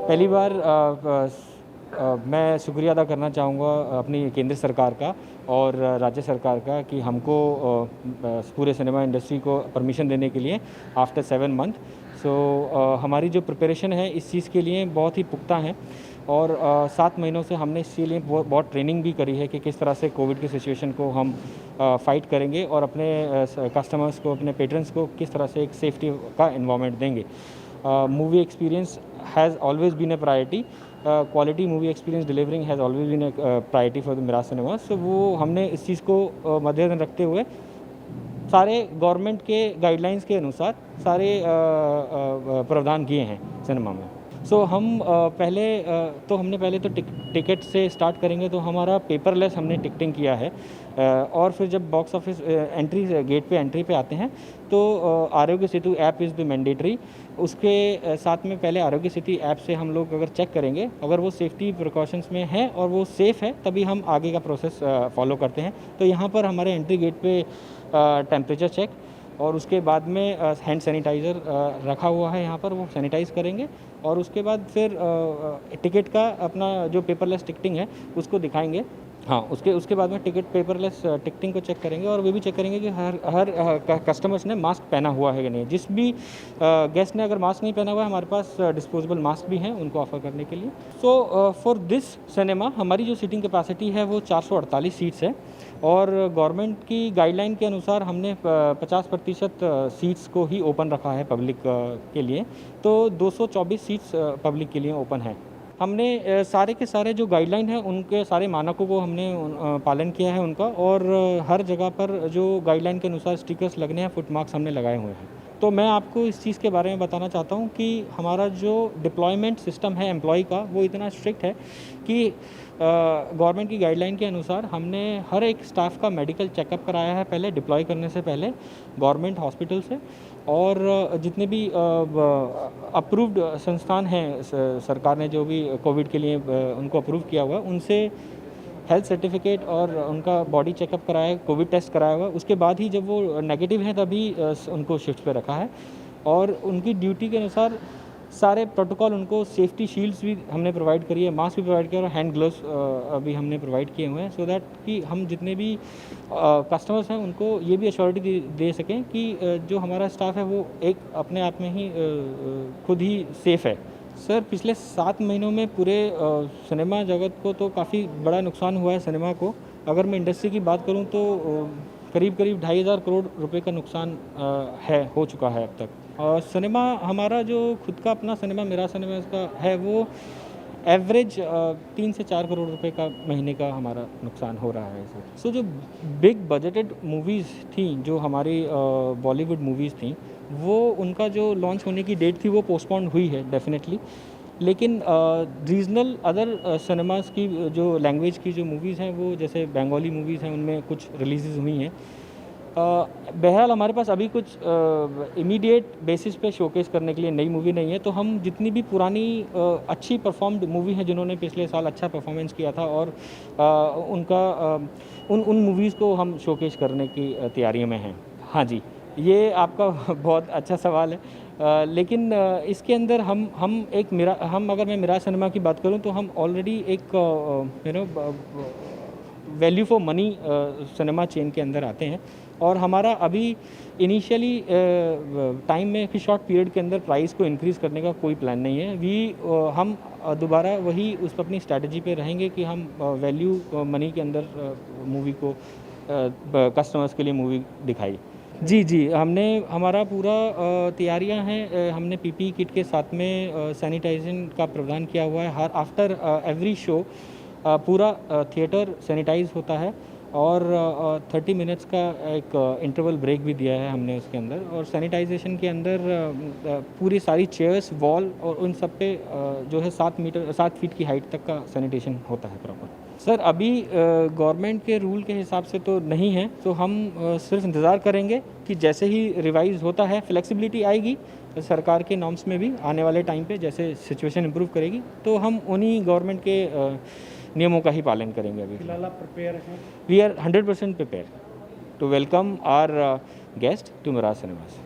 पहली बार मैं शुक्रिया अदा करना चाहूँगा अपनी केंद्र सरकार का और राज्य सरकार का कि हमको पूरे सिनेमा इंडस्ट्री को परमिशन देने के लिए आफ्टर 7 मंथ। हमारी जो प्रिपरेशन है इस चीज़ के लिए बहुत ही पुख्ता है और 7 महीनों से हमने इसके लिए बहुत ट्रेनिंग भी करी है कि किस तरह से कोविड की सिचुएशन को हम फाइट करेंगे और अपने कस्टमर्स को, अपने पेट्रन्स को किस तरह से एक सेफ्टी का एनवायरनमेंट देंगे। Movie experience has always been a priority. Quality movie experience delivering has always been a priority for the Mirage cinema. So वो हमने इस चीज़ को मद्देनजर रखते हुए सारे गवर्नमेंट के गाइडलाइंस के अनुसार सारे प्रावधान किए हैं सिनेमा में। हमने पहले तो टिकट से स्टार्ट करेंगे तो हमारा पेपरलेस हमने टिकटिंग किया है और फिर जब बॉक्स ऑफिस एंट्री पे आते हैं तो Aarogya Setu app is the mandatory. उसके साथ में पहले आरोग्य सेतु ऐप से हम लोग अगर चेक करेंगे, अगर वो सेफ्टी प्रिकॉशंस में है और वो सेफ़ है तभी हम आगे का प्रोसेस फॉलो करते हैं। तो यहाँ पर हमारे एंट्री गेट पे टेम्परेचर चेक और उसके बाद में हैंड सैनिटाइज़र रखा हुआ है, यहाँ पर वो सैनिटाइज़ करेंगे और उसके बाद फिर टिकट का अपना जो पेपरलेस टिकटिंग है उसको दिखाएंगे। हाँ, उसके बाद में पेपरलेस टिकटिंग को चेक करेंगे और वो भी चेक करेंगे कि हर कस्टमर्स ने मास्क पहना हुआ है कि नहीं। जिस भी गेस्ट ने अगर मास्क नहीं पहना हुआ है, हमारे पास डिस्पोजेबल मास्क भी हैं उनको ऑफ़र करने के लिए। फॉर दिस सिनेमा हमारी जो सीटिंग कैपेसिटी है वो 448 सीट्स है और गवर्नमेंट की गाइडलाइन के अनुसार हमने 50% सीट्स को ही ओपन रखा है पब्लिक के लिए, तो 224 सीट्स पब्लिक के लिए ओपन है। हमने सारे के सारे जो गाइडलाइन है उनके सारे मानकों को हमने पालन किया है उनका और हर जगह पर जो गाइडलाइन के अनुसार स्टिकर्स लगने हैं, फुट मार्क्स हमने लगाए हुए हैं। तो मैं आपको इस चीज़ के बारे में बताना चाहता हूँ कि हमारा जो डिप्लॉयमेंट सिस्टम है एम्प्लॉय का वो इतना स्ट्रिक्ट है कि गवर्नमेंट की गाइडलाइन के अनुसार हमने हर एक स्टाफ का मेडिकल चेकअप कराया है पहले डिप्लॉय करने से पहले गवर्नमेंट हॉस्पिटल से। और जितने भी अप्रूव्ड संस्थान हैं सरकार ने जो भी कोविड के लिए उनको अप्रूव किया हुआ उनसे हेल्थ सर्टिफिकेट और उनका बॉडी चेकअप कराया है, कोविड टेस्ट कराया हुआ। उसके बाद ही जब वो नेगेटिव हैं तभी उनको शिफ्ट पे रखा है और उनकी ड्यूटी के अनुसार सारे प्रोटोकॉल उनको सेफ्टी शील्ड्स भी हमने प्रोवाइड करी है, मास्क भी प्रोवाइड किया और हैंड ग्लव्स भी हमने प्रोवाइड किए हुए हैं सो दैट कि हम जितने भी कस्टमर्स हैं उनको ये भी एश्योरिटी दे सकें कि जो हमारा स्टाफ है वो एक अपने आप में ही खुद ही सेफ़ है। सर, पिछले 7 महीनों में पूरे सिनेमा जगत को तो काफ़ी बड़ा नुकसान हुआ है सिनेमा को। अगर मैं इंडस्ट्री की बात करूं तो करीब 2,500 करोड़ रुपए का नुकसान हो चुका है अब तक। और सिनेमा हमारा जो खुद का अपना सिनेमा मिराज सिनेमा का है वो एवरेज 3 से 4 करोड़ रुपए का महीने का हमारा नुकसान हो रहा है सर। जो बिग बजटेड मूवीज़ थी जो हमारी बॉलीवुड मूवीज़ थी वो उनका जो लॉन्च होने की डेट थी वो पोस्टपोन्ड हुई है डेफिनेटली। लेकिन रीजनल अदर सिनेमास की जो लैंग्वेज की जो मूवीज़ हैं वो जैसे बंगाली मूवीज़ हैं उनमें कुछ रिलीज़ हुई हैं। बहरहाल हमारे पास अभी कुछ इमीडिएट बेसिस पे शोकेस करने के लिए नई मूवी नहीं है, तो हम जितनी भी पुरानी अच्छी परफॉर्म्ड मूवी है जिन्होंने पिछले साल अच्छा परफॉर्मेंस किया था और उन मूवीज़ को हम शोकेस करने की तैयारियों में हैं। हाँ जी, ये आपका बहुत अच्छा सवाल है। लेकिन इसके अंदर हम अगर मैं मिराज सिनेमा की बात करूं तो हम ऑलरेडी एक value for money cinema chain के अंदर आते हैं और हमारा अभी इनिशियली टाइम में कि शॉर्ट पीरियड के अंदर प्राइस को इंक्रीज़ करने का कोई प्लान नहीं है। हम दोबारा वही उस पर अपनी स्ट्रैटेजी पे रहेंगे कि हम वैल्यू मनी के अंदर मूवी को कस्टमर्स के लिए मूवी दिखाई। जी, हमारा पूरा तैयारियां हैं। हमने पीपीई किट के साथ में सैनिटाइजेशन का प्रावधान किया हुआ है। हर आफ्टर एवरी शो पूरा थिएटर सैनिटाइज होता है और 30 मिनट्स का एक इंटरवल ब्रेक भी दिया है हमने उसके अंदर। और सैनिटाइजेशन के अंदर पूरी सारी चेयर्स, वॉल और उन सब पे जो है 7 फीट की हाइट तक का सैनिटेशन होता है प्रॉपर। सर, अभी गवर्नमेंट के रूल के हिसाब से तो नहीं है, तो हम सिर्फ इंतज़ार करेंगे कि जैसे ही रिवाइज़ होता है फ्लेक्सिबिलिटी आएगी तो सरकार के नॉर्म्स में भी आने वाले टाइम पे जैसे सिचुएशन इम्प्रूव करेगी तो हम उन्हीं गवर्नमेंट के नियमों का ही पालन करेंगे। अभी फिलहाल आप प्रिपेयर हैं? We are 100% prepare to welcome our guest to Miraj cinemas.